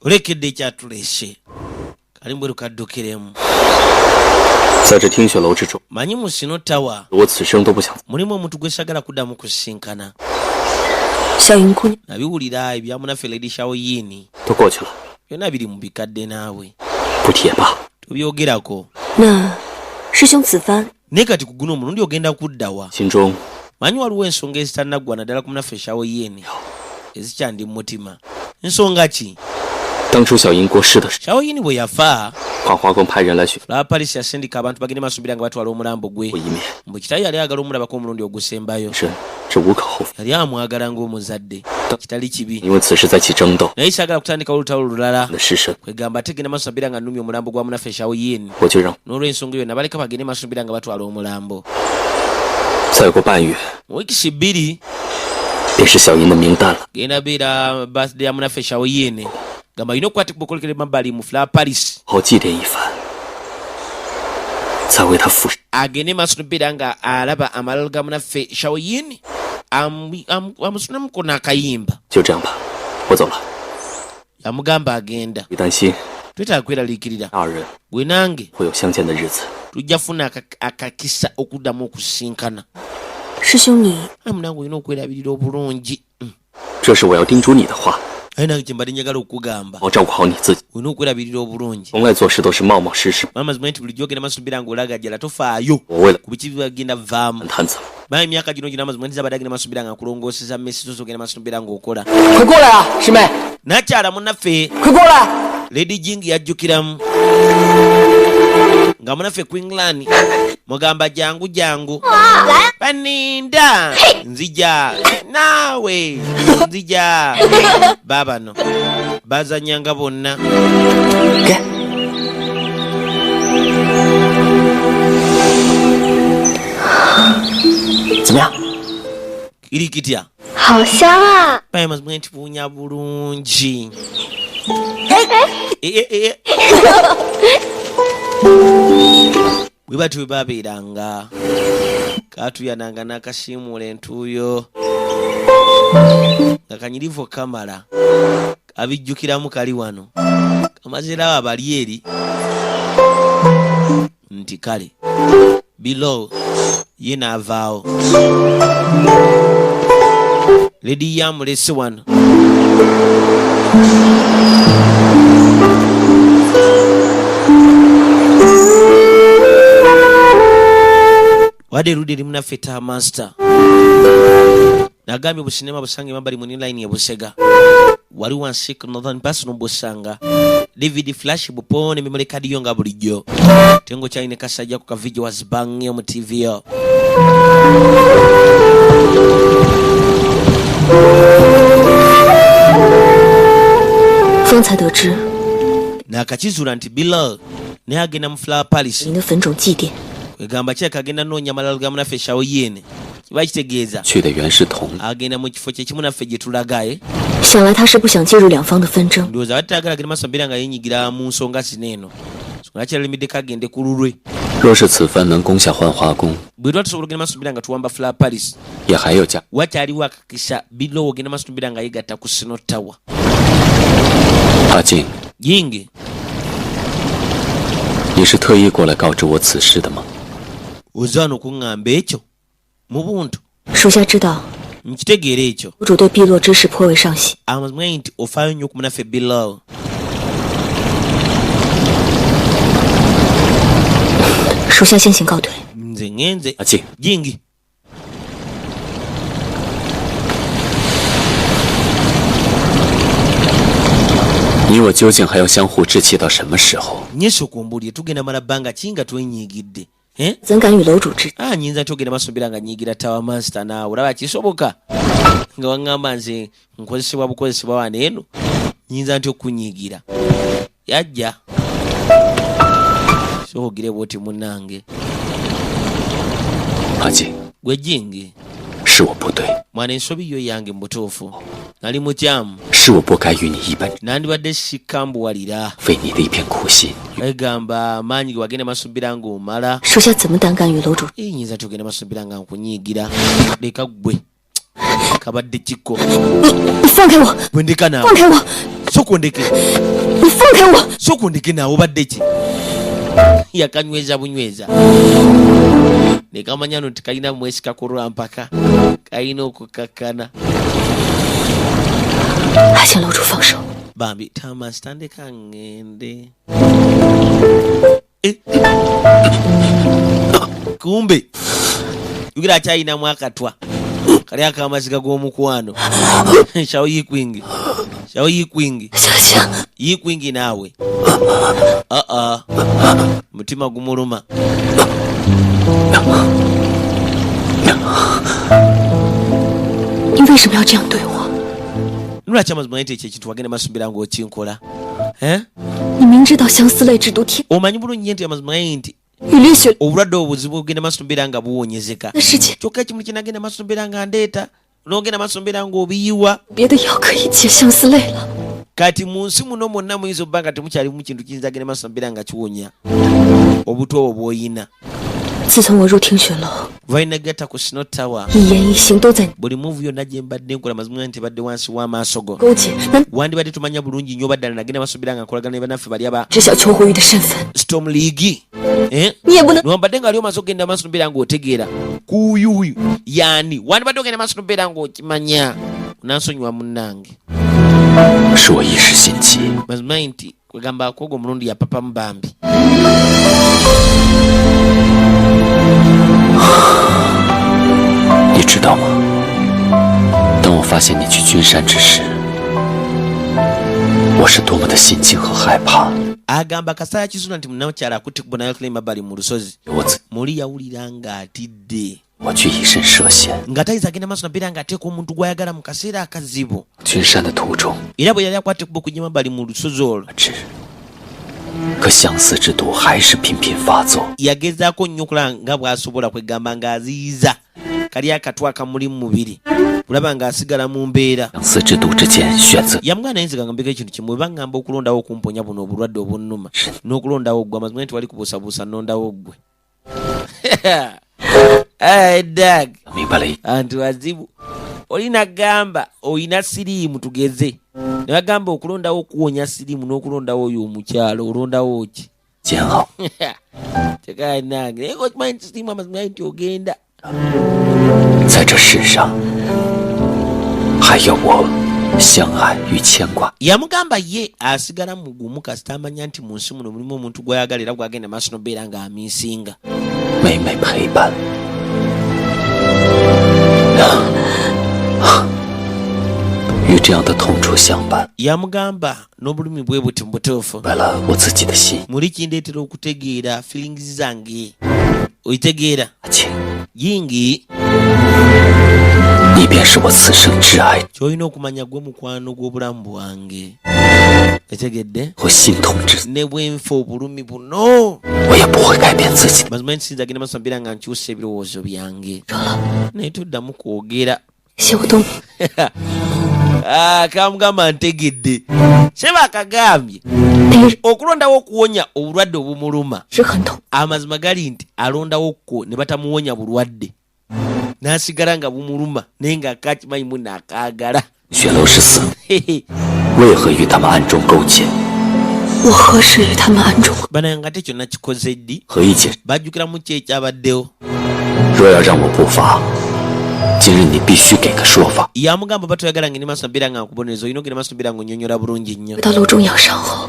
Olekedde ekyatulese kalimbwe lukaddukiremu 在这听雪楼之中， manyi mu Sino Tower 我此生都不想 mulimu omuntu gwe sagala kuddamu kusinkana 小云姑娘 nabiwulira ebyamunaffe Lady Shaoyin 都过去了， byonna biri mu bikadde naawe 不提也罢。 tubyogerako 那师兄此番 naye kati ku guno omulundi ogenda kuddawa 心中 manyi waliwo ensonga ezitanaggwa naddala ku munaffe Shaoyin ezikyandi mu mutima ensonga ki 当初小英过世的时 Shaoyin bwe yafa 候，华宫派人来寻 Flower Palace yasindika abantu bagende masubira nga batwala omulambo gwe 我一面， mbu kitali yali agala omulabako omulundi ogusembayo 是这无可厚非。 yali amwagala ng'omuzadde kitali kibi 因为此事再起争斗， naye saagala kutandika olutalo lulala 的尸身， kwegamba ategenda masubira nga nnumya omulambo gwa munaffe Shaoyin 我就让 n'olw'ensonga eyo nabaleka bagende masubira nga batwala omulambo 再过半月， mu wiikisi bbiri 便是小英的名单了。 genda beera birthday ya munaffe Shaoyin gamba alina okukwatibwa okolekera emabbali mu Flower Palace 好祭奠一番，再为他复。 agende maaso n'obeera nga alaba amalalo ga munaffe Shaoyin amusunamuko n'akayimba 就这样吧，我走了。 yamugamba agenda 别担心， twetaaga kweraliikirira 二人 gwe nange 会有相见的日子。 tujja funa akakisa okuddamu okusinkana 师兄你 munange olina okwerabirira obulungi 这是我要叮嘱你的话， aye nange kyembadde njagala okugamba 好照顾好你自己。 olina okwerabirira obulungi 从来做事都是冒冒失失， mazima nti bulijjo ogenda masubira ng'olagajjala tofaayo 我为了 ku biki bagenda vaamu 摊子， baye emyaka gino gina mazima nti zabadde agenda masubira nga akulongooseza mmesi zozo ogenda masubira ng'okola 快过来啊，师妹， nakyala munnaffe 快过来！ Lady Jing yajjukiramu nga munaffe Queenland mugamba jangu jangu baninda nzija naawe nzija babano bazanyanga bonna 怎么样？ kiri kitya 好香啊！ baye mazima nti buunya bulungi bwe batyo bwe babeeranga katuyananga n'akasiimuula entuuyo nga kanyirivu kamala abijjukiramu kali wano kamazirawo abali eri nti kale below ye n'avaawo ledi yamulese wano wadde erudde erimu naffe Master nagambye obusinema busange mabbali mu line ebusega wali wansik northern personal busanga DVD flash bupone memory card yo nga bulijjo tengo kyalina kasajja ku kavideo wazibange mu TV yo才得知 nakakizula nti Bilal naye agenda mu Flower Palace 您的坟冢祭奠， kwegamba kyeka agenda noonya amalalo ga munaffe Shaoyin kiba kitegeeza 去的原是同， agenda mu kifo kyekimu naffe gye tulagaye 想来他是不想介入两方的纷争。 ndowooza batagala agenda maaso mbeera nga yenyigira mu nsonga zino eno nsonga kyalimiddeko agende ku lulwe 若是此番能攻下幻华宫， bwe tuba tusobola ogenda maaso mbeera nga tuwamba Flower Palace 也还有家。 wakyaliwo akakisa Bilal ogenda maaso mbeera nga yegatta ku Sino Tower 阿静， Yingi 你是特意过来告知我此事的吗？ oza wano okuŋŋamba ekyo mu buntu 属下知道 nkitegeera ekyo 楼主对碧落之事颇为上心， amazima nti ofaayo nnyo ku munaffe Bilal 属下先行告退。 nze ŋŋenze 阿静， Yingi 你我究竟还要相互置气到什么时候？ nyeso kumbuulire tugenda mala bbanga ki nga twenyiigidde eh? 怎敢与楼主置？ nyinza nti ogenda maaso mbeera nga nyiigira Tower Master naawe olaba kisoboka nga waŋŋamba nze nkozesebwa bukozesebwa wano eno nyinza nti okunyiigira yajja soogire bwoti munnange 阿静， gwe Jingi 是我不对， mwana ensobi yo yange mu butuufu nali mukyamu 是我不该与你一般， nandibadde sikambuwalira 费你的一片苦心。 egamba amaanyi ge wagenda maaso mbeera ng'omala 属下怎么胆敢与楼主？ nyinza nti ogenda maaso mbeera nga nkunyiigira leka gwe kabadde kikko 你放开我！ bwe ndeka naawe 放开我！ sokondeke 你放开我！ sokondeke naawe obadde ki yakanyweza bunyweza nekamanya no tikalina mwesika kulwampaka kalina okukakkana 还请楼主放手。 bambi tamasitandeka ngende kumbe yugira akyayinamu akatwa kali akamaziga g'omukwano shawo yikwingi 小强， yikwingi naawe mutima gumuluma 你为什么要这样对我？ nolwaki amazima nti ekyo ekintu wagenda masumbira ng'okinkola eh? 你明知道相思泪之毒天 omanyi bulungi nti amazima nti 雨淋血 obulwadde obuzibu ogenda masumbira nga buwonyezeka 的世界， kyokka ekimuli kyenagenda masumbira nga ndeeta n'ogenda masumbira ng'obiyiwa 别的药可以解相思泪了。 kati mu nsi muno mwonna muyinza obba nga temukyalimu kintu kiyinza genda masumbira nga kiwonya obutwa obwo bw'oyina 自从我入听雪楼， vainagatta ku snow tower 一言一行都在 buli muvu yonna gye mbadde nkola mazima nti badde wansi w'amaaso go 勾结，难 wandibadde tumanya bulungi nnyo baddala nagenda masumbira nga nkolagana ne bannaffe bali aba 知晓邱胡玉的身份， storm league eh? 你也不能 niwambadde nga ali omaze okgenda masumbira ng'otegeera kuyuyu yani wandibadde ogenda masumbira ng'okimanya nansonyiwa munnange 是我一时心急， mazima nti kwegamba akwogo omulundi yapapamu bambi 你知道吗？当我发现你去君山之时，我是多么的心惊和害怕。 agamba kasaya kizuna nti munnakyala akutte ku bonayokole mabbali mu lusozi 我自 muli yawulira ng'atidde 我却以身涉险， nga tayinza agenda maaso nabeera ng'ateeka omuntu gw'ayagala mu kaseera akazibu 君山的途中 era bwe yali akwate kuba okujja mabbali mu lusozi olwo 知，可相思之毒还是频频发作。 yagezaako nnyo okulaba nga bw'asobola kwegamba ng'aziyiza kali akatwa akamuli mu mubiri kulaba ng'asigala mu mbeera 相思之毒之间选择 yamugana naye nziganga mbeko ekintu kimwe bwe baŋŋamba okulondawo okumponya buno obulwadde obunnuma n'okulondawo ggwe amazima nti wali kubuusabuusa nondawo ggwe dag 明白了一， anti wazibu olina gamba olina siriimu tugeze ne bagamba okulondawo okuwonya siriimu n'okulondawo oyo omukyalo olondawo ki 煎熬。 tekali nange naye ngaokimanyi nti siriimu amazima nti ogenda 在这世上，还有我相爱与牵挂。 yamugamba ye asigala mugumu kasita amanya nti mu nsi muno mulimu omuntu gw'ayagala era gwagenda maaso nobeera ng'amiisinga 每每陪伴，与这样的痛楚相伴， yamugamba n'obulumi bwe buti mu butuufu 为了我自己的心 muli kindeetera okutegeera feelings zange oyitegeera 情， yingi 你便是我此生挚爱， ky'olina okumanya gwe mukwano gw'obulamu bwange etegedde 我心痛之， ne bwenfa obulumi buno 我也不会改变自己。 mazima nti sinza agenda maaso mbeera nga nkyusa ebirowoozo byange naye toddamu kwogera 谢我东， kamugamba ntegedde seba akagambye 那个人 okulondawo okuwonya obulwadde obumuluma 是很痛， amazima gali nti alondawo kko ne batamuwonya bulwadde n'asigala nga bumuluma naye ng'akakimanyi muno akaagala 雪楼是死，为何与他们暗中勾结？ 我何时与他们暗中？ banaye nga te kyonna kikoze ddi 何以解？ bajjukiramu ki ekyabaddewo 若要让我不发，今日你必须给个说法。 yamugamba batoyagala ngeni maaso mbeera nga nkubonereza olina ogenda maaso mbeera nga onyonyola bulungi nnyo 回到楼中养伤后，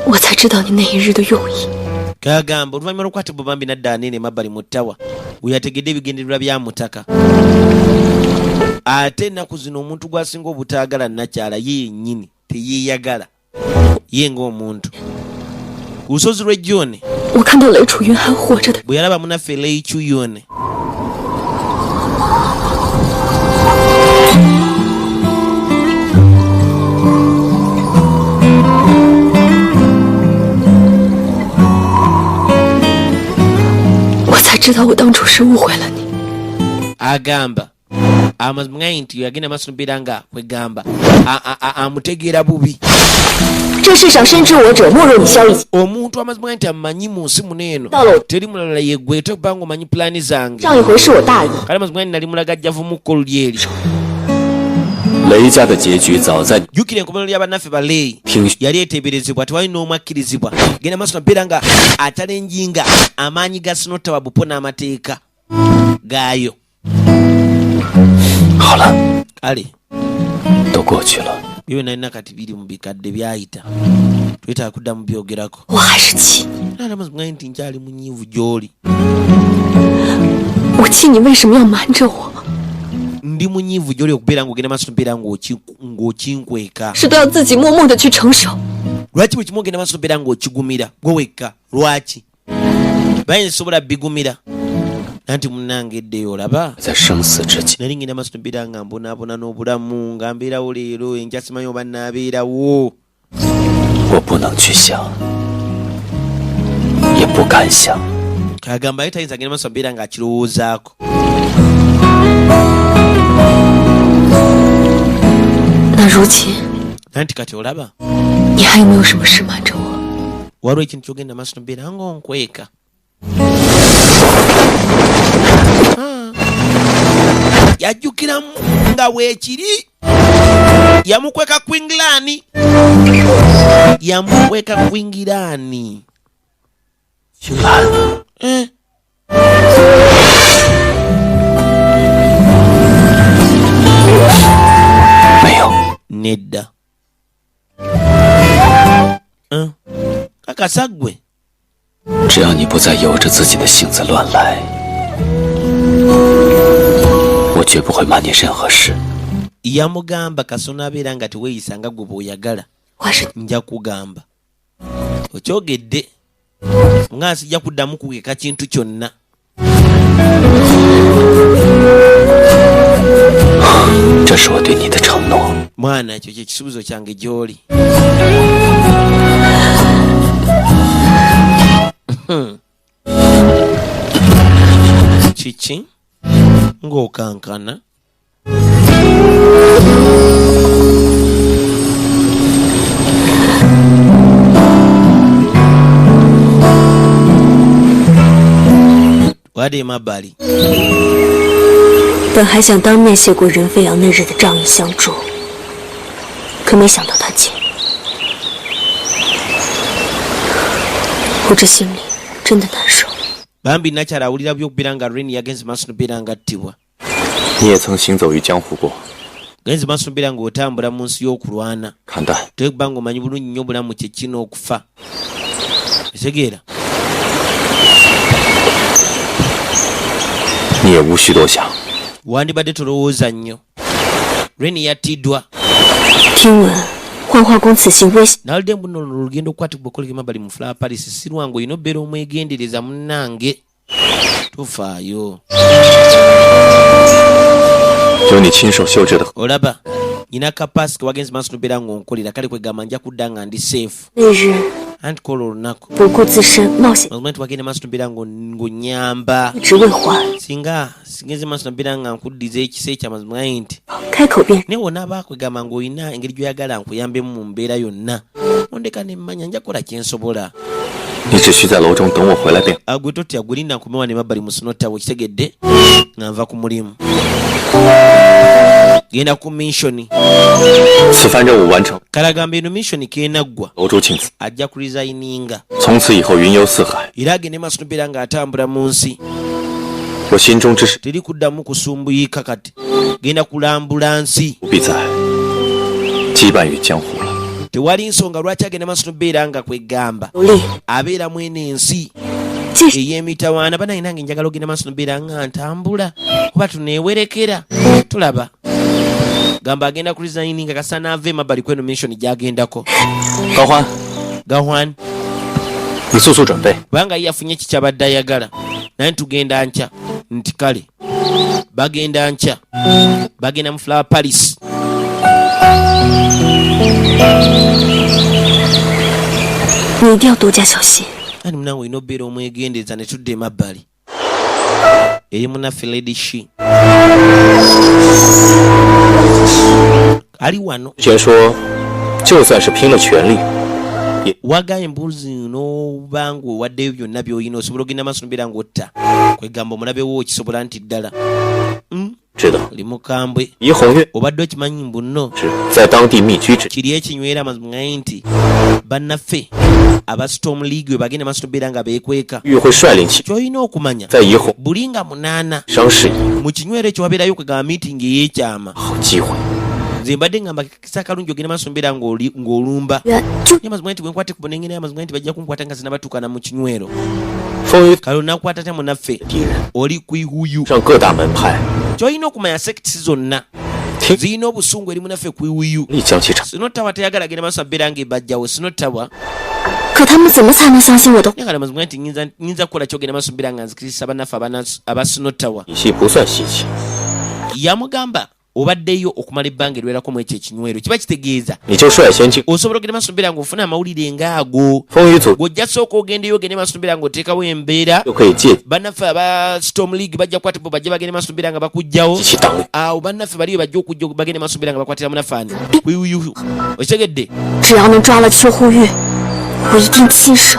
我才知道你那一日的用意。 kagamba oluvannyuma lwokwatibwa bambi nadda aneene emabbali mu ttawa we yategedde ebigendererwa bya mutaka ate ennaku zino omuntu gw'asinga obutaagala nakyala ye yennyini teyeeyagala ye ng'omuntu ku lusozi lw'ejjone 我看到雷楚云还活着的， bwe yalaba munaffe leichuyone知道我当初是误会了你。 agamba amazima nti yagenda maaso mbeera nga kwegamba amutegeera bubi 这世上深知我者，莫若你萧逸。 omuntu amazima nti amanyi mu nsi muno eno teri mulala yeggwe tokubanga omanyi pulaani zange 上一回是我大意， kale amazima nti nali mulaga ajja vumukko luli eri 雷家的结局早在 jjukira enkomerero ly'abannaffe ba Leyi 听 yali eteeberezebwa tewali n'omu akkirizibwa genda maaso nabeera nga atalenjinga amaanyi ga sinotawa bupo n'amateeka gaayo 好了， kale 都过去了。 byo nalina kati biri mu bikadde byayita twetaaga kuddamu byogerako 我还是气， naala mazima nti nkyali munyiivu gy'oli 我气你为什么要瞒着我？ ndi munyiivu gy'oli okubeera ng'ogenda maaso nobeera ng'okinkweka 是都要自己默默的去承受。 lwaki buli kimu ogenda maaso nobeera ng'okigumira gwe wekka lwaki bayinza sobola bigumira nanti munnange eddeyo olaba 在生死之际， nali ngenda maaso nobeera nga mbonaabona n'obulamu nga mbeerawo leero enkya simanyi oba naabeerawo 我不能去想，也不敢想。 kagamba ye tayinza agenda maaso nobeera ng'akirowoozaako 那如今 nanti kati olaba 你还有没有什么事瞒着我？ waliwo ekintu kyogenda maaso nobeera ng'onkweka yajjukiramu nga weekiri yamukweka kwingiraani yamukweka kwingiraani 青兰， 没有， nedda kakasa ggwe 只要你不再由着自己的性子乱来，我绝不会瞒你任何事。 yamugamba kasona abeera nga teweeyisa nga gwe bw'oyagala 我还是 nja kugamba okyogedde nga nsijja kuddamu kugeka kintu kyonna 这是我对你的承诺。 mwana ekyo kye kisuubizo kyange gy'oli kiki ng'okankana wadde emabbali 本还想当面谢过任飞扬那日的仗义相助，可没想到他竟……我这心里真的难受。 bambi nakyala awulira by'okubeera nga Ren yagenze maaso nobeera nga attibwa 你也曾行走于江湖过， genze maaso nobeera ng'otambula mu nsi y'okulwana 看淡。 tekuba ng'omanyi bulungi nnyo obulamu kye kino okufa etegeera 你也无需多想。 wandibadde tolowooza nnyo Ren yattiddwa 听闻幻化宫此行危险， nawulidde mbuno olugendo okukwatibwa okoleka emabbali mu Flower Palace si lwangu olina obbeera omwegendereza munnange tofaayo 有你亲手修制的， olaba nyina kapasika wagenze maaso nobeera ng'onkolera kale kwegamba nja kudda nga ndi seefu 那日 anti kola olunaku 不顾自身冒险， mazima nti wagenda maaso nobeera ng'onyamba 一直未还， singa sigenze maaso nobeera nga nkuddiza ekisa ekyamazima nti 开口便 naye wonaba kwegamba ng'olina engeri gy'oyagala nkuyambemu mu mbeera yonna ondeka nemmanya nja kukola kyensobola 你只需在楼中等我回来便。 gwe totya gwe linda nkumewa ne mabbali mu sinota wekitegedde nga nva ku mulimu genda ku missoni 此番任务完成， kalagamba eno missoni keenaggwa 楼主请辞。 ajja kulizayininga 从此以后云游四海， era agende maaso nobeera ng'atambula mu nsi 我心中之事 teri kuddamu kusumbuyika kati genda kulambula nsi 不必再羁绊于江湖了。 tewali nsonga lwaki agenda maaso nobeera nga kwegamba 努力， abeera mweno ensi 继续 ey'emitawaana banaye nange njagala ogenda maaso nobeera nga ntambula kuba tuneewerekera tulaba gamba agenda ku resigning kasana ava emabbali kweno mission gy'agendako 高欢， gahwan 你速速准备， kubanga ye yafunye kikyabadde ayagala naye tugenda nkya nti kale bagenda nkya bagenda mu Flower Palace 你一定要多加小心。 ani munawe olina obbeera omwegendereza ne tudda emabbali eri munaffe Lady Shi ali wano 先说，就算是拼了全力， wagaye embuzi n'oba ng'owaddeyo byonna by'olina osobola ogenda maaso nobeera ng'otta kwegamba omulabe wo okisobola nti ddala 知道 oli mukambwe 怡红月 obadde okimanyi mbu nno 是在当地密居之 kiri ekinywera amazima nti bannaffe aba Storm League we bagenda maaso beera nga beekweka 玉会率领其 kyolina okumanya 在怡红 buli nga 8商事宜 mu kinywero ekyo wabeerayo kwegaba meeting ey'ekyama 好机会 nze mbadde ngamba kisa kalungi ogenda maaso mbeera ng'olumba 原就 naye amazima nti bwenkwate ku bunengene amazima nti bajja kunkwata nga zinabatuukana mu kinywero 风雨 kale onakwata tya munaffe 敌人 oli kwihuyu 让各大门派 kyolina okumanya sekiti zonna 听 zirina obusungu eri munaffe kwihuyu 力将其场 sinottawa teyagala genda maaso abeera ng'ebajjawo sinottawa 可他们怎么才能相信我的？ naye kale amazima nti nyinza kukola kyogenda maaso mbeera nga nzikiriza bannaffe aba sinottawa 体系不算稀奇， yamugamba obaddeyo okumala ebbanga eriwerako mu ekyo ekinywero kiba kitegeeza 你就率先去 osobola ogenda maaso mbeera ng'ofuna amawulire ng'ago 风雨组 ng'ojja sooka ogendeyo ogende maaso mbeera ng'oteekawo embeera 就可以借 bannaffe aba Storm League bajja kukwata bo bajja bagende maaso mbeera nga bakugjawo 机器党 awo bannaffe baliyo bajja okujja bagende maaso mbeera nga bakwatira munaffaani kuyuyu okitegedde 只要能抓了邱护玉，我一定亲手。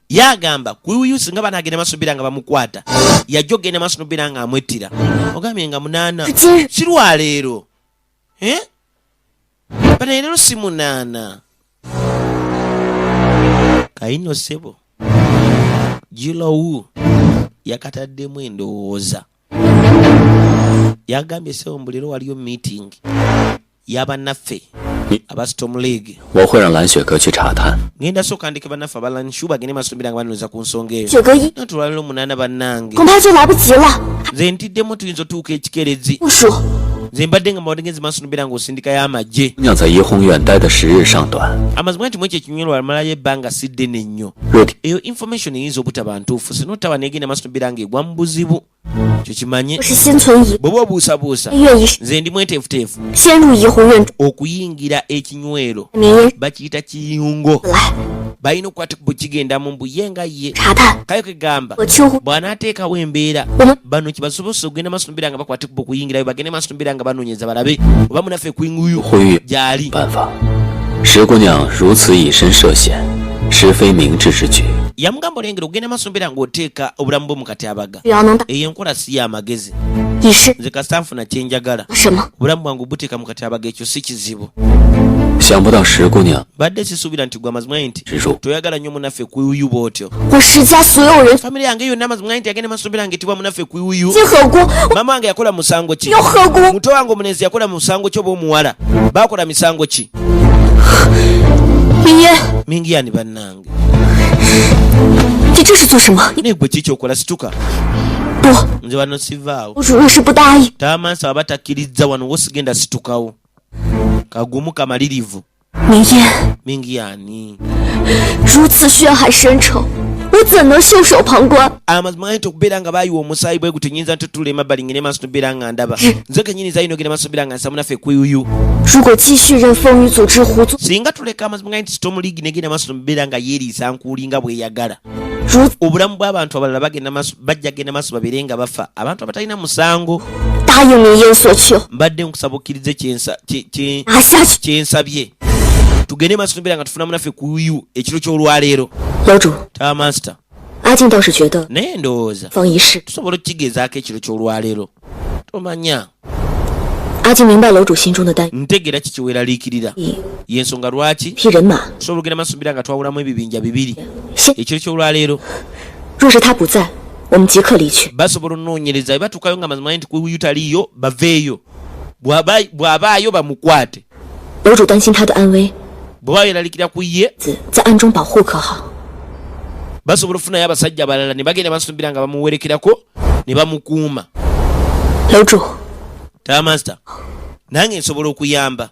yagamba kuyuyu singa banaagenda maaso mbeera nga bamukwata yajja ogenda maaso mbeera nga amwettira ogambye nga 8 今日 si lwaleero bana leero si 8 kayino sebo gilowu yakataddemu endowooza yagambye sebo mbu leero waliyo meeting y'abannaffe aba Storm League 我会让蓝雪阁去查探， ngenda sooka ndike bannaffe abalanshu bagende maaso mbeera nga banooza ku nsonga eyo 雪哥一 nati olwaleero 8 bannange 恐怕就来不及了。 nze ntiddemu tuyinza otuuka ekikerezi 部署， nze mbadde nga mawadengezi maaso mbeera ng'osindikayo amagye 姑娘在怡红院待的时日尚短， amazima nti mu ekyo ekinywero wamalayo ebbanga si ddene nnyo 若体 eyo information eyinza obutaba ntuufu sinotawa negenda maaso mbeera ng'egwa mu buzibu kyo kimanye 我是心存疑， bw'oba obuusabuusa 愿意 nze ndi mweteefuteefu 先入怡红院 okuyingira ekinywero 绵延 bakiyita kiyungo 来 balina okukwata ku bukigendamu mbu ye nga ye 查探 kayo kegamba 我邱护 bw'anaateekawo embeera 我们 bano kibasobose okugenda maaso mbeera nga bakwate kuba okuyingirayo bagende maaso mbeera nga banoonyeza balabe oba munaffe kwinguyu 会遇 gy'ali 办法。石姑娘如此以身涉险，实非明智之举。 yamugamba olengera okugenda maaso mbeera ng'oteeka obulamu bwo mu katyabaga 只要能打 eyo enkola si y'amagezi 一是 nze kasita nfuna kyenjagala 什么？ obulamu bwange obuteeka mu katyabaga ekyo si kizibu 想不到石姑娘 badde sisuubira nti gwe amazima nti 之入， toyagala nnyo munaffe kwiwuyu bw'otyo 我石家所有人 famire yange yonna amazima nti agenda maaso mbeera ng'etibwa munaffe kwiwuyu 皆合锅， mama wange yakola musango ki 有合锅。 muto wange omunezi yakola musango ki oba omuwala baakola misango ki 明烟， mingiyani bannange 你这是做什么？ naye gwe kiki okola situka 不， nze wano sivaawo 楼主若是不答应， tamansa aba takkiriza wano wosigenda situkawo kagumu kamalirivu 明烟 mingiyani 如此血海深仇，我怎能袖手旁观？ amazima nti okubeera nga baayiwa omusaayi bwe guto nyinza ntutula emabbali ngene maaso nobeera nga ndaba nze kenyini zayina ogenda maaso nobeera nga nsa munaffe kwiyuyu 如果继续任风雨组织胡作， singa tuleka amazima nti Storm League negenda maaso nobeera nga yeeriisa nkuuli nga bweyagala 如 obulamu bw'abantu abalala bajja genda maaso babeere nga bafa abantu abatalina musango 答应明烟所求， mbadde nkusaba okkirize 拿下去。 kyensabye tugende maaso nobeera nga tufuna munaffe kwiyuyu ekiro ky'olwaleero 楼主， taamaster 阿静倒是觉得 naye ndowooza 方一事， tusobola okukigezaako ekiro ky'olwaleero tomanya 阿静明白楼主心中的担 ntegeera kikiweeraliikirira 忧， y'ensonga lwaki 批人马 tusobola ogenda maaso nobeera nga twawulamu ebibinja bibiri 先。 ekiro ky'olwaleero 若是他不在，我们即刻离去。 basobola onoonyereza bwe batuukayo nga mazima nti kwiyuyu taliyo baveeyo bw'abaayo bamukwate 楼主担心他的安危， bwe baweeralikira ku ye 在暗中保护可好？ basobola okufunayo abasajja abalala ne bagenda maaso nobeera nga bamuwerekerako ne bamukuuma 楼主， taamaster nange nsobola okuyamba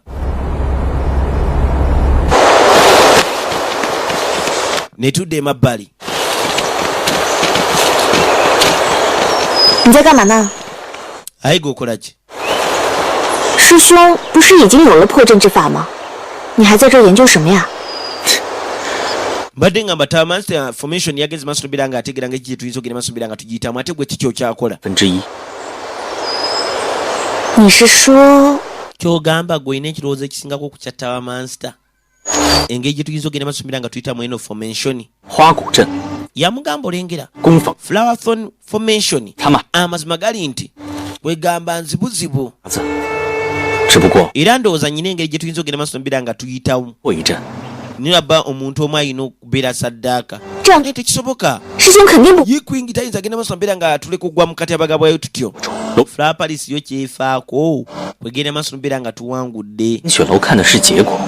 ne tudda emabbali 你在干嘛呢？ aye g'okola ki 师兄不是已经有了破阵之法吗？你还在这研究什么呀？ mbadde ngamba taamaster formation yagenze maaso nobeera nga ategeera nga ekiki tuyinza ogenda maaso nobeera nga tugiyitamu ate gwe kiki okyakola 1/1。 你是说 kyogamba gwe olina ekirowoozo ekisingako okukya taamaster engeri gye tuyinza ogenda maaso nobeera nga tuyitamu eno formation 花鼓阵 yamugamba olengera 攻防 flowerthorn formation 他们 amazima gali nti kwegamba nzibuzibu 只不过 era ndowooza nyina engeri gye tuyinza okugenda maaso nobeera nga tuyitamu 过一阵， niraba omuntu omu alina okubeera saddaaka 这样 naye tekisoboka 师兄肯定不 yikwingi tayinza agenda maaso nobeera nga tuleka okugwa mu katyabaga bwayo tutyo flapalis yo kyefaako kwegenda maaso nobeera nga tuwangudde 雪楼看的是结果，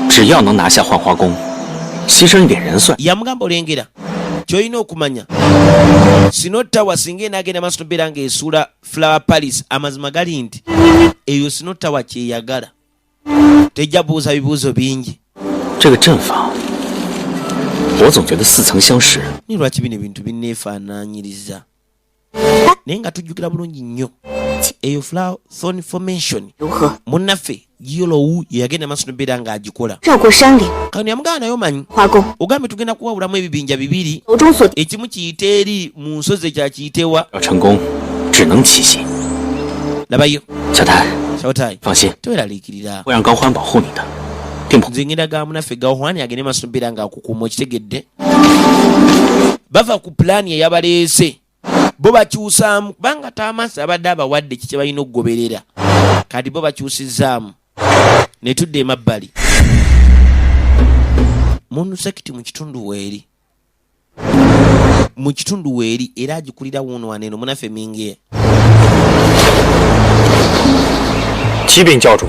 只要能拿下幻花宫，牺牲一点人算。 yamugamba olengera kyolina okumanya sinotawa singa enaagenda maaso nobeera ng'esuula flower palace amazima gali nti eyo sinotawa kyeyagala tejja buuza bibuuzo bingi 这个阵法，我总觉得似曾相识。 ni lwaki bino ebintu binneefaanaanyiriza naye nga tujjukira bulungi nnyo eyo flower thorn formation 如何 munnaffe giyolowu yeyagenda maaso nobeera ng'agikola 绕过山岭， kano yamugamba naye omanyi 花宫 ogambe tugenda kuwabulamu ebibinja bibiri 楼中所 ekimu kiyita eri mu nsozi ekyakiyitewa 要成功，只能齐心。 labayo 小太， shawtai 放心， toweraliikirira 会让高欢保护你的，定不 nze ngenda ga munaffe gawhani agende maaso nobeera ng'akukuuma okitegedde bava ku pulaani eyabaleese bo bakyusaamu kubanga taamasi abadde abawadde kiki balina okugoberera kati bo bakyusizaamu ne tudde emabbali muntu sekiti mu kitundu weeri era agikulira wuno waneeno munaffe mingi 启禀教主，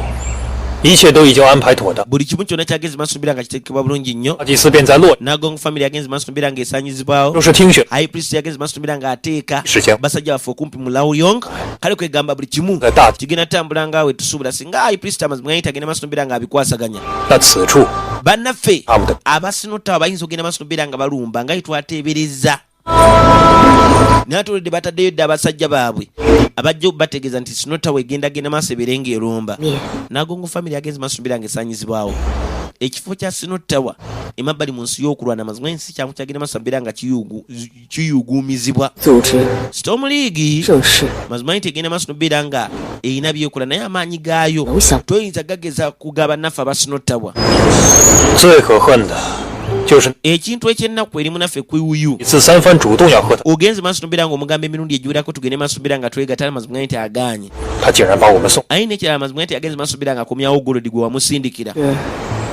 一切都已经安排妥当。 buli kimu kyonna kyagenze maaso nobeera nga kiteekebwa bulungi nnyo 大祭司便在洛， nagongo family yagenze maaso nobeera ng'esaanyizibwawo 都是听选 high priest yagenze maaso nobeera ng'ateeka 事情， basajja baffe okumpi mu lawyong kale kwegamba buli kimu 在大， kigenda tambula ngaawe tusuubula singa high priest amazima ganyi tagenda maaso nobeera ng'abikwasaganya 那此处 bannaffe 他们的 abasinotawa bayinza okugenda maaso nobeera nga balumba nga yetwateebereza naye atoledde bataddeyo dde abasajja baabwe abajja okubategeeza nti sinotawa egendagenda maaso ebeere ng'erumba 面 nagongo family yagenze maaso nobeera ng'esaanyizibwawo ekifo kya sinotawa emabbali mu nsi y'okulwana mazima ensi kyangu kyagenda maaso nobeera nga kiyuguumizibwa 组织 storm league 正式 mazima nti egenda maaso nobeera nga erina byekola naye amaanyi gaayo 楼想 toyinza gageza kugaba naffe abasinotawa 最可恨的，就是 ekintu ekyennaku eri munaffe kwiwuyu 一次三番主动要和他， ogenze maaso nobeera nga omugamba emirundi egiwerako tugende maaso nobeera nga twegatala mazima nti aganye 他竟然把我们送。 aye nekirala mazima nti agenze maaso nobeera nga akomyawo golodi gwe wamusindikira 是，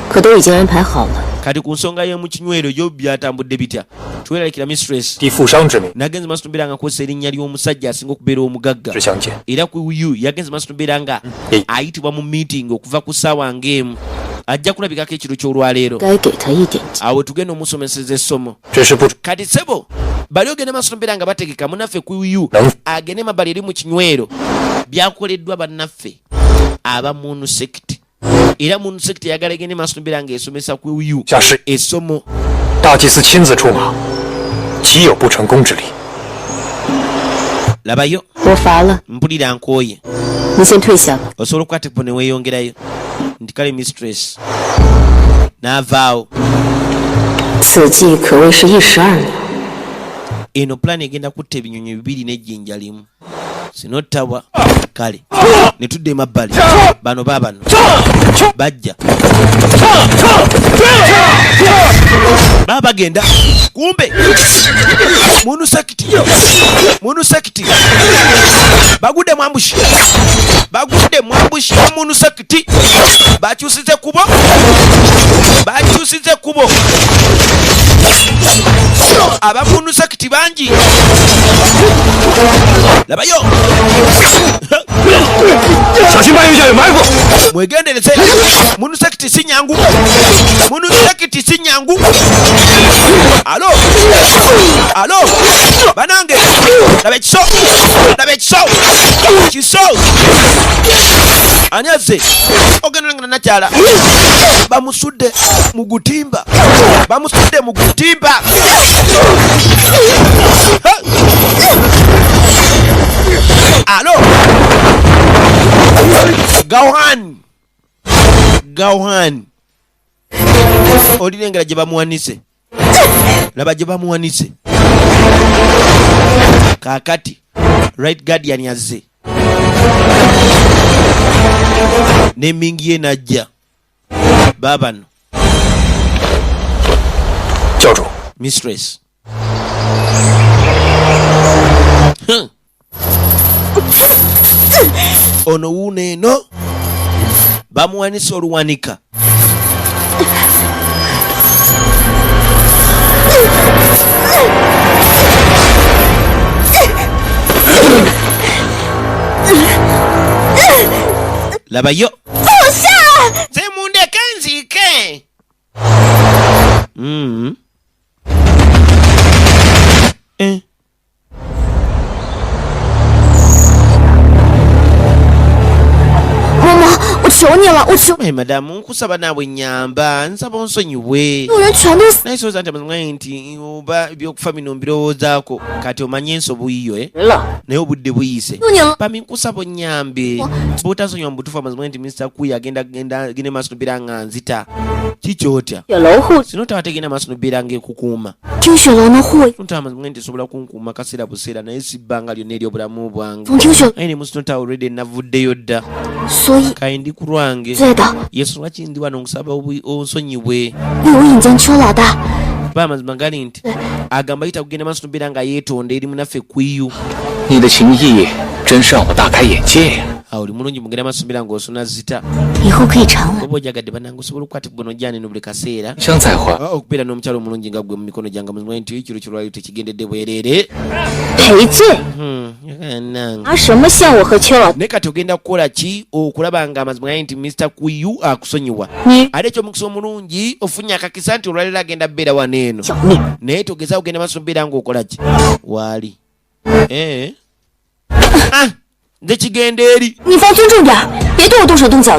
可都已经安排好了。 kati ku nsonga y'omu kinywero gyo byatambudde bitya tweralikira mistress 以富商之名 nagenze maaso nobeera nga akozesa erinnya ly'omusajja asinga okubeera omugagga 之相见， era kwiwuyu yagenze maaso nobeera nga ayitibwa mu meeting okuva ku ssaawa ng'emu ajja kulabikako ekiro ky'olwaleero 该给他一点钱。 awe tugenda omusomeseza essomo 这是不 kati sebo bali ogenda maaso nobeera nga bategeka munaffe kwiwuyu 能 agende mabbali eri mu kinywero byakoleddwa bannaffe aba munu sekiti era munu sekiti eyagala egende maaso nobeera ng'esomesa kwiwuyu 下世 essomo 大祭司亲自出马，岂有不成功之理？ labayo 我罚了， mpulira nkooye 你先退下吧。 osobola okukwateko ne weeyongerayo nti kale mistress n'avaawo 此计可谓是一石二鸟。 eno pulaani egenda kutta ebinyonyi bibiri n'ejjinja limu sinottawa kale ne tudda emabbali bano baabano bajja baba bagenda kumbe munu sekiti bagudde mwambushi ya munu sekiti bakyusize kubo abamunu sekiti bangi labayo 小心半月下有埋伏！ mwegendereze munu sekiti si nyangu alo banange laba ekiso anyaze ogenda nga nakyala bamusudde mu gutimba alo Gawhan olirengera gye bamuwanise laba gye bamuwanise kakati right guardian yazze n'emmingi ye najja baabano 教主， mistress ono wuuno eno bamuwanisa oluwanika. Labayo. Zemundeke nzike. Madamu nkusaba naawe nyamba nsaba onsonyiwe naye soza nti amazima nti oba ebyokufa bino mbirowoozaako kati omanye ensobo yiyo naye obudde buyise pami nkusaba onyambe bw'otasonyiwa mu butuufu amazima nti Mr. Kuyi agende maaso nobeera nga nzita kikyotya sinotaba tegenda maaso nobeera ng'ekukuuma notaba amazima nti esobola kunkuuma kaseera buseera naye si bbanga lyonna ery'obulamu bwange naye ne musinotaba already navuddeyo dda kayi ndi ku lwange yesu lwaki ndi wano nkusaba onsonyiwe ba amazima gali nti agamba yita kugenda maaso nobeera nga yeetonda eri munaffe Kuyu. Oli mulungi mugenda maaso nobeera ng'osona zita oba ojagadde banange osobola okukwata buno jani no buli kaseera okubeera n'omukyalo omulungi nga gwe mu mikono gyange amazima nti kiro kirwaliro tekigendedde bwereere naye kati ogenda kukola ki okulaba nga amazima nti Mr. Kuyu akusonyiwa ate ekyomukisa omulungi ofunye akakisa nti olwaliro agenda beera wano eno naye togeza ogenda maaso nobeera ng'okola ki waali nze kigenda eri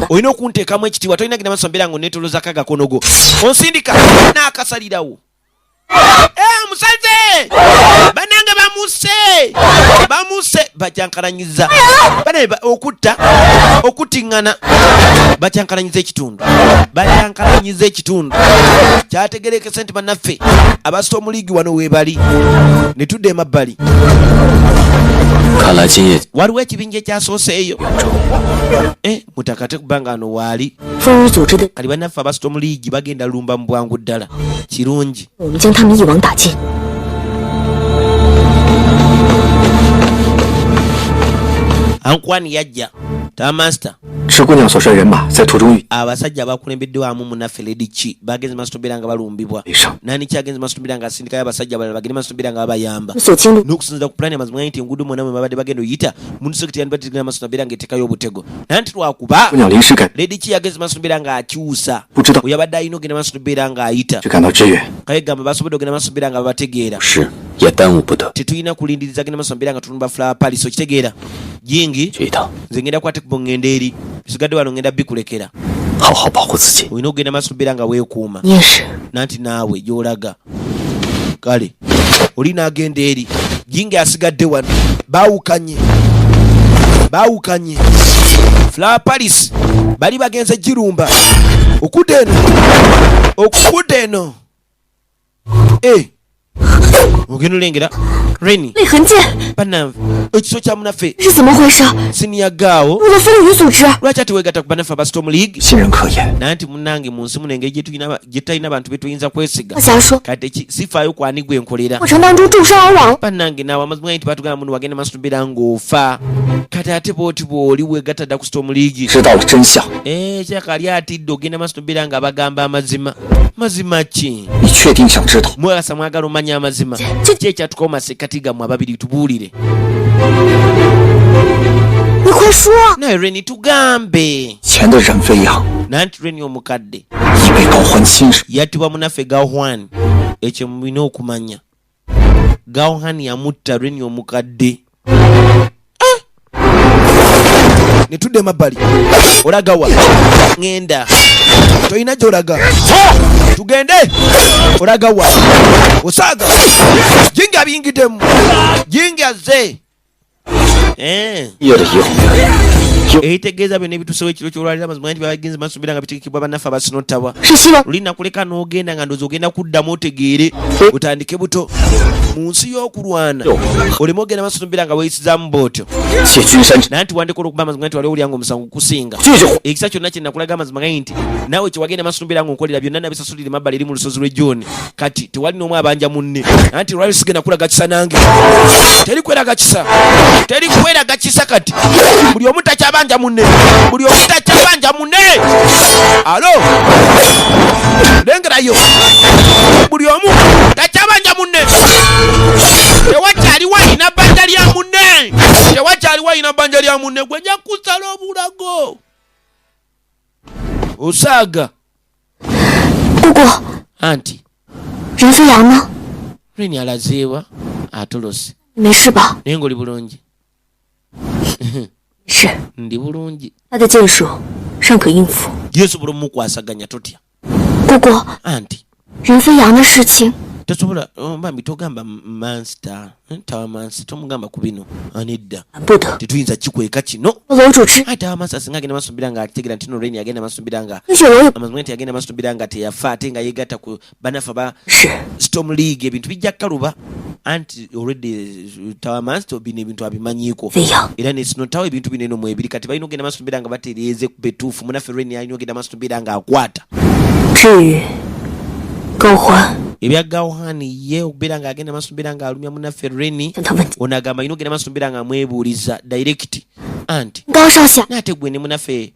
olina okunteekamu ekitiibwa tolina genda maaso nobeera ng'oneetolozaako agakono go onsindika n'akasalirawo musaze banange bamuse bakyankalanyiza okuttiŋŋana bakyankalanyiza ekitundu kyategerekese nti bannaffe abasita omuliigi wano weebali ne tudda emabbali waliwo ekibinja ekyasooseeyo mutaka tekubanga ano waali kali bannaffe abasita omuliigi bagenda lumba mu bwangu ddala kirungi Ankwani yajja Tamasta 赤姑娘所率人马在途中遇 abasajja abakulembedde wamu munaffe Lady Chi bagenze maaso nobeera nga balumbibwa nani kyagenze maaso nobeera nga asindikayo abasajja abalala bagende maaso nobeera nga babayamba n'okusinziira ku pulaani amazima nti enguudo mwonna mwe babadde bagenda oyita muntu sekiti yandibadde tegenda maaso nobeera ng'eteekayo obutego naye nti lwakuba Lady Chi yagenze maaso nobeera ng'akyusa oyo abadde alina ogenda maaso nobeera ng'ayita kayegamba basobodde ogenda maaso nobeera nga babategeera tetulina kulindiriza genda maaso nobeera nga tulumba flower palace okitegeera jingi nze ngenda kwate kubo ngenda eri sigadde wano ngenda bikulekera olina okugenda maaso nobeera nga weekuuma nanti naawe gy'olaga kale oli n'agenda eri jingi asigadde wano baawukanye flower palace bali bagenze girumba okudde eno ogenda olengera Reni bannange ekiso kya munaffe siniyagaawo lwaki ate weegatta ku bannaffe abasita omuliigi nanti munnange mu nsi muno engeri gye tulina bantu be tuyinza kwesiga kati sifaayo kwanigwa enkolera bannange naawe amazima nti batugamba muno wagenda maaso nobeera ng'ofa kati ate booti bw'oli weegatta dda ku sita omuliigi kyaka ali atidde ogenda maaso nobeera nga abagamba mazima ki mwegasa mwagala omanya amazima ki ekyatukoma sekati gammwe ababiri tubuulire naye Reni tugambe nanti Reni omukadde yattibwa munaffe Gaohwan ekyo mulina okumanya Gaohwan yamutta Reni omukadde netudde emabbali olagawa ngenda toyina gy'olaga tugende olagawa osaaga jingi abiyingiddemu jingi azze Eitegeeza byonna ebituusewo ekiro ky'olwaliro amazima nti bagenzi masuubira nga bitikikibwa bannaffe abasinottawa. 是希望 Luli nakuleka n'ogenda nga ndowooza ogenda kuddamu otegeere otandike buto mu nsi y'okulwana oleme ogenda masuubira nga weeyisizaamu bw'otyo. 谢君山 naye nti wandikola okuba amazima nti wali owulira nga omusango gukusinga. Ekisa kyonna kye nakulaga amazima nti naawe kye wagenda masuubira nga onkolera byonna nabisasulira emabbali eri mu lusozi lw'e John. Kati tewali n'omu abanja munne. Anti lwali sigenda kulaga kisa nange. Teri kweraga kisa. Teri kweraga kisa kati. Buli omu takyabanja munne. Buli omu takyabanja munne. Alo. Lengerayo. Buli omu takyabanja munne. Tewakyali wayina banja lya munne. Tewakyali wayina banja lya munne. Gwe nja kusala obulago. Osaaga. 姑姑， Anti. 任飞扬呢？ Rini alazeewa atolose. 没事吧？ Naye ng'oli bulungi. 是， Ndi bulungi. 他的剑术尚可应付。 Yesobola omukwasaganya totya. 姑姑， Anti. 任飞扬的事情， Tosobola bambi togamba Manster. Tawa Manster tomugamba ku bino. Anedda. 不得。 Tetuyinza kikweka kino. 楼主之 Tawa Manster singa agenda masuubira nga ategeera nti no Rini agenda masuubira nga 冰雪楼也 amazima nti agenda masuubira nga teyafa ate nga yeegatta ku banafa ba 是。 Storm League ebintu bijja kaluba. Anti already Tawa Manster bino ebintu abimanyiiko. 飞扬， Era nesinotawo ebintu bino eno mwebiri kati balina ogenda masuubira nga batereeze ku betuufu munaffe Rini alina ogenda masuubira nga akwata. 至于高欢， Ebya Gawhani ye okubeera nga agenda masuubira nga alumya munaffe Rini 向他问 ono agamba alina ogenda masuubira nga amwebuuliza direct. Anti 高少侠 naate gwe ne munaffe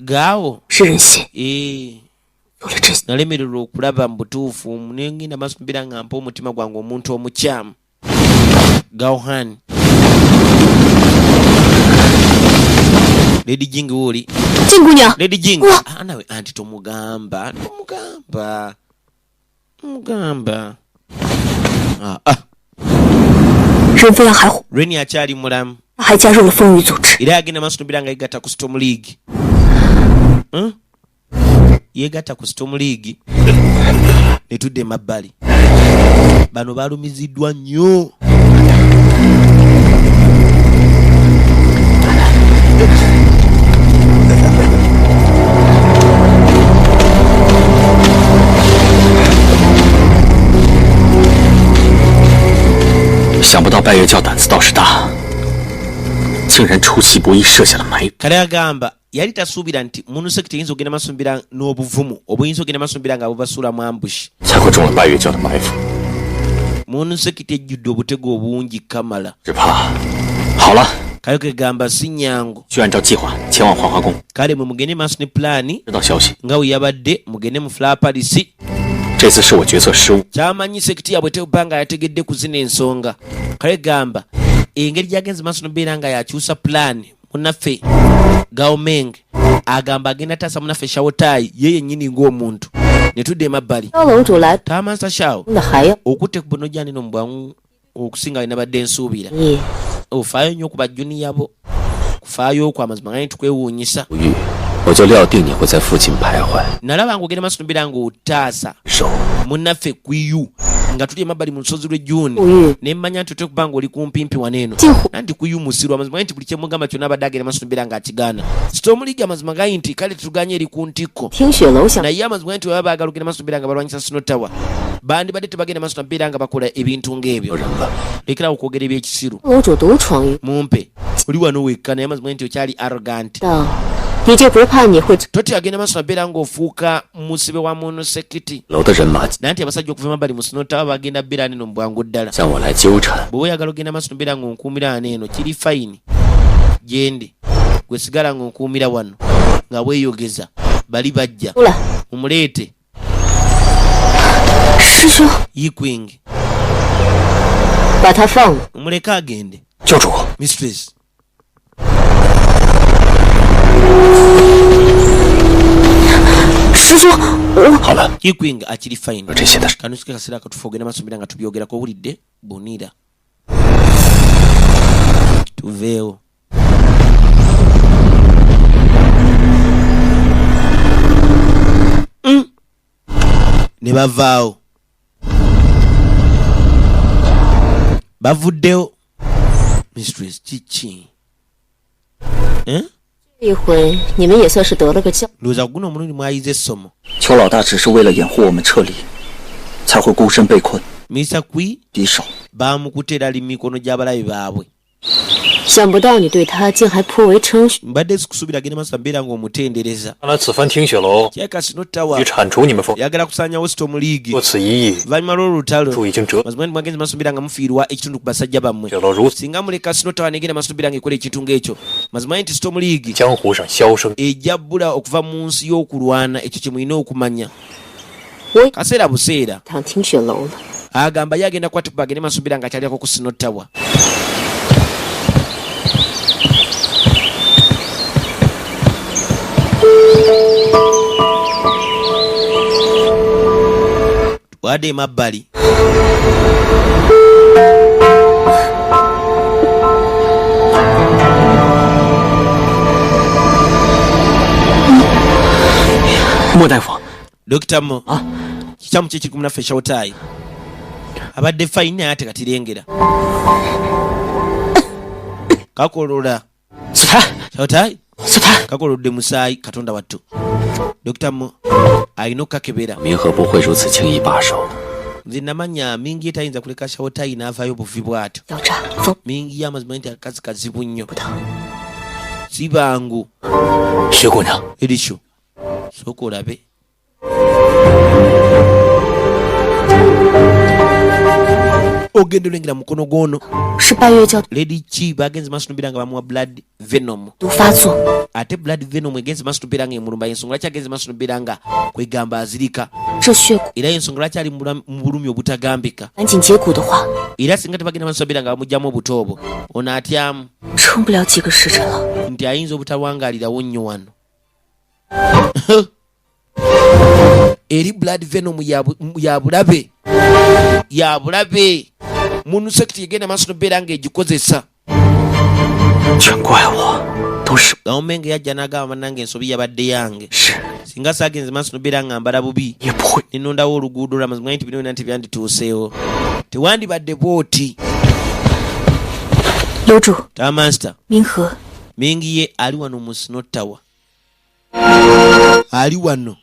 Gaawo 是人心， 有 有了这些， nalemererwa okulaba mu butuufu naye ngenda masuubira nga mpa omutima gwange omuntu omukyamu. Gawhani Lady Jing woli 金姑娘， Lady Jing 哇 nawe anti tomugamba mugamba 任飞扬还活， Rini akyali mulamu 他还加入了风雨组织。 era agenda masuubira nga yegatta ku Storm League. Yegatta ku Storm League ne tudde emabbali. Bano balumiziddwa nnyo. “想不到拜月教胆子倒是大，竟然出其不意设下了埋伏。 Kale agamba yali tasuubira nti munu sekiti yinza ogenda masuubira n'obuvumu obuyinza ogenda masuubira nga bubasuula mu ambushi. 才会中了拜月教的埋伏。 Munu sekiti ejjudde obutego obungi kamala. 只怕……好了， Kale kegamba si nnyangu. 就按照计划前往黄花宫。 Kale mwe mugende maaso ne pulaani 知道消息， nga bwe yabadde mugende mu Flower Palace. 这次是我决策失误。 Kyamanyi sekiti yabwe teba nga yategedde kuzina ensonga. Kale gamba engeri gyagenze maaso nobeera nga yakyusa pulaani munaffe Gaomeng agamba agenda taasa munaffe Shawotai ye yennyini ng'omuntu. Ne tudde emabbali. 高楼主来 Tamansa Shawo 的还有 okutte ku bono gyani no mu bwangu okusinga we nabadde nsuubira. 你， Ofaayo nnyo ku bajjuni yabo. Kufaayo okwo amazima nga tukwewuunyisa. 不遇，我就料定你会在附近徘徊。 Nalaba ng'ogenda maaso nobeera ng'otaasa 手 munnaffe Kwiyu nga tuli emabbali mu lusozi lw'e June. 不遇 Ne mmanya nti otekuba ng'oli kumpimpi waneeno. 近乎 Nanti kuyumusirwa amazima nti buli kyemugamba kyonna abadde agenda maaso nobeera ng'akigaana. Storm League amazima gayi nti kale tetuganye eri ku ntikko. 听雪楼想 Naye amazima nti baba baagala ogenda maaso nobeera nga balwanyisa Snow Tower. Bandibadde tebagenda maaso nobeera nga bakola ebintu ng'ebyo. 有人了， Lekerawo okwogera ebyekisiru. 高楼主独闯一 Mumpe oli wano wekka naye amazima nti okyali arrogant. 道，你这不怕你会 Toti agenda maaso nobeera ng'ofuuka musibe wa Mono Sekiti. 楼的人马 Naye nti abasajja okuva emabbali mu Snow Tower bagenda beera neno mu bwangu ddala. 向我来纠缠， Bwe oyagala ogenda maaso nobeera ng'onkuumira aneeno kiri fayini. Gende gwe sigala ng'onkuumira wano nga weeyogeza bali bajja 出来。 mumuleete 师兄， Yikwing 把他放了。 mumuleke agende. 教主， Mistress 师兄，我 好了， Yikwing akiri fayini. 有这些的事， Kano kike kaseera katufu ogenda maaso nobeera nga tubyogerako owulidde Bonira. Tuveewo. Ne bavaawo. Bavuddewo. Mistress kiki? 这回你们也算是得了个教。 ndowooza guno omulundi mwayize essomo. 邱老大只是为了掩护我们撤离，才会孤身被困， Mr. Kui 敌手 baamukutte era ali mu mikono gy'abalabe baabwe. 想不到你对他竟还颇为称许。 mbadde sikusuubira genda maaso mbeera ng'omutendereza. 看来此番听雪楼 kyeka Sino Tower 与铲除你们风 yagala kusaanyawo Storm League. 多此一役， oluvannyuma lw'olutalo 就已经折。 mazima mwagenze maaso mbeera nga mufiirwa ekitundu ku basajja bammwe. 雪楼如此， singa muleka Sino Tower negenda maaso mbeera ng'ekola ekintu ng'ekyo mazima nti Storm League 江湖上销声。 ejja bbula okuva mu nsi y'okulwana ekyo kye mulina okumanya. 我 kaseera buseera 趟听雪楼了。 agamba ye agenda kukwata bagende maaso mbeera ng'akyaliako ku Sino Tower. wadde emabbali. 莫大夫， Dr. Mo kikyamu kye kiri ku munaffe Shawtai abadde fayini ate katirengera kakolola 死台， Shawtai 死台。 kakolodde musaayi katonda wattu. Dr. Mo alina okukakebera. 明和不会如此轻易罢手。 nze namanya mingi etayinza kuleka Shawtai n'avaayo buvi bw'atyo. 要炸风 mingi y'amazima nti akazi kazibu nnyo 不疼。 si bangu. 薛姑娘， erisho sooka olabe. ogenda olengera mukono gwono 是拜月教 Lady Chi bagenze maaso tubeera nga bamuwa blood venom. 毒发作， ate blood venom egenze maaso tubeera nga emulumba ensonga lwaki agenze maaso tubeera nga kwegamba azirika 这血骨 era ensonga lwaki ali mu bulumi obutagambika 赶紧解骨的话， era singa tebagenda maaso tubeera nga bamugyamu obuto obwo ono atyamu 撑不了几个时辰了。 nti ayinza obutalwangaalirawo nnyo wano. eri blood venom ya bulabe ya bulabe munu sekiti yegenda maaso tubeera nga egikozesa. 全怪我，都是 gavumenti yajja n'agamba bannange ensobi yabadde yange. 是 singa saagenze maaso tubeera nga mbala bubi 也不会。 ninondawo oluguudo lwamazima nti bino nti byandituuseewo tewandibadde bwoti. 楼主， Taamaster 明和， mingi ye ali wano mu Sino Tower. ali wano. “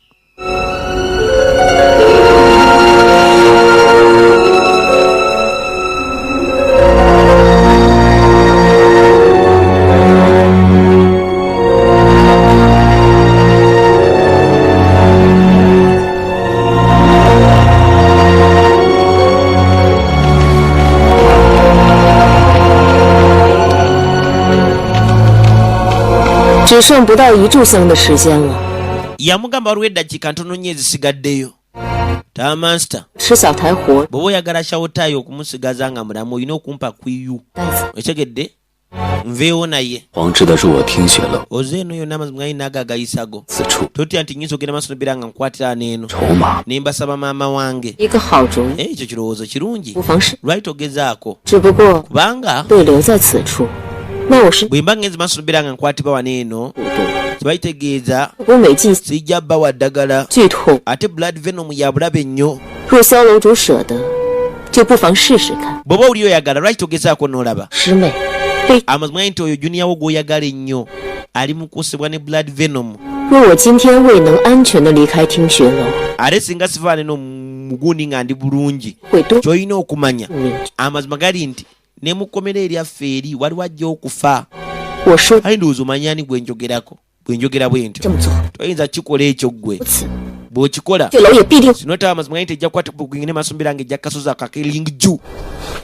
只剩不到1炷香的时间了。 yamugamba waliwo eddakiika ntono nnyo ezisigaddeyo. Taamaster 吃小台活 bw'oba oyagala Shawtai okumusigaza nga mulamu olina okumpa kwiyu. 袋子， okitegedde nveewo naye 黄志的入我听雪楼 oze eno yonna amazima galina agagayisago 此处 totya nti nyinza ogenda maaso nobeera nga nkwatira n'eno 筹码 ne mbasaba maama wange. 一个好主意， ekyo kirowoozo kirungi 不妨事。 lwali togezaako 只不过 kubanga 被留在此处，那我是 bwe mba ngenze maaso nobeera nga nkwatibwa wano eno 苦度。 kibayitegeeza 我每进 sijja bbawa ddagala 剧痛， ate blood venom ya bulabe nnyo. 若萧楼主舍得，就不妨试试看。 bw'oba oli oyagala lwaki togezaako n'olaba. 师妹，被 amazima nti oyo juniyawo gw'oyagala ennyo ali mu kukusibwa ne blood venom. 若我今天未能安全的离开听雪楼， ate singa sifaane n'omugundi nga ndi bulungi 会多 ky'olina okumanya 命。 amazima gali nti ne mu kkomera eryaffe eri waliwo ajja okufa. 我说 ayi ndowooza omanyani gwe njogerako bwe njogera bwe ntyo 这么做， toyinza kikola ekyo ggwe 如此 bw'okikola 雪楼也必定 Sino Tower amazima nti ejja kukwata bugingine maaso mbeera nga ejja kasozi akakeringju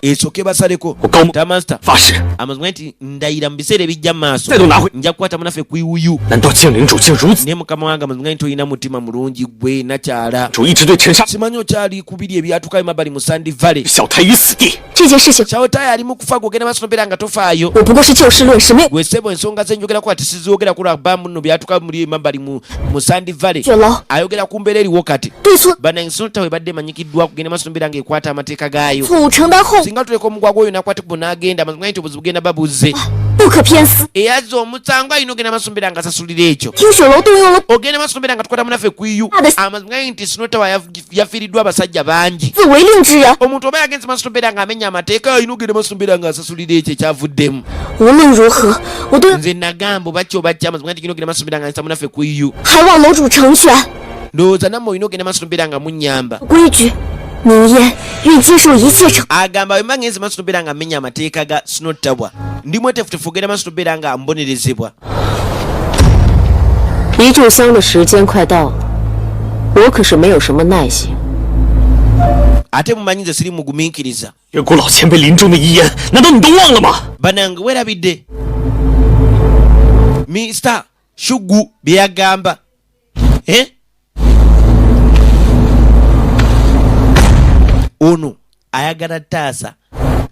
esooke basaleko. Taamaster 发誓， amazima nti ndayira mu biseera ebijja mu maaso 再度拿回。 nja kukwata munaffe kwiwuyu 难道靖领主竟如此？ naye mukama wange amazima nti olina mutima mulungi gwe nakyala. 主一直对陈沙 simanyi okyali kubiri ebyatukayo mabbali mu Sandi Valley. 小台于死地。 这件事情， Shawtai ali mu kufa gogenda maaso nobeera nga tofaayo. 我不过是就事论事，没 gwe ssebo ensonga ze njogerako ati siziogerako lwaba muno byatuka muri emabbali mu Sandi Valley. 雪楼 ayogera ku mbeera eriwo kati. 对错 bana Sino Tower ebadde emanyikiddwa kugenda maaso nobeera nga ekwata amateeka gaayo. 错误承担后， singa tuleka omugwa gwoyo nakwata ku n'agenda amazima nti obuzibu bugenda babuzze. 不可偏私。 eyazza omusango alina ogenda masombera nga asasulira ekyo 听水楼动用了 ogenda masombera nga tukwata munaffe kuiyu amazima gaye nti sinotawa yafiiriddwa abasajja bangi 自为令之人， omuntu oba yagenze masombera nga amenya amateeka alina ogenda masombera nga asasulira ekyo ekyavuddemu 无论如何，我都 nze nagamba obakyo obakya amazima nti gina ogenda masombera nga nsa munaffe kuiyu 还望楼主成全 ndowooza nammwe olina ogenda masombera nga munyamba 规矩。明烟愿接受一切惩。 agamba bwe mba ngenze masombera nga amenya amateeka ga sinotabwa ndi mwetefutefu ogenda masombera nga mbonerezebwa 一炷香的时间快到，我可是没有什么耐心。 ate mumanyi nze siri mugumiikiriza 月谷老前辈临终的遗言，难道你都忘了吗？ banange weerabidde Mr. Shugu bye yagamba ono ayagala taasa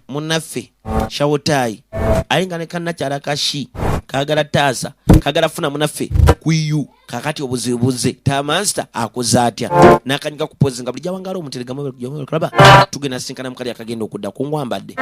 munaffe shawotaayi alinga ne kannakyala kashi kagala taasa kagala funa munaffe kuiyu kakati obuzibu buze tamansta akoze atya nakanyika kupozi nga buli jawangala omuteregamukulaba tugenda sinkana mukali akagenda okudda kungwambadde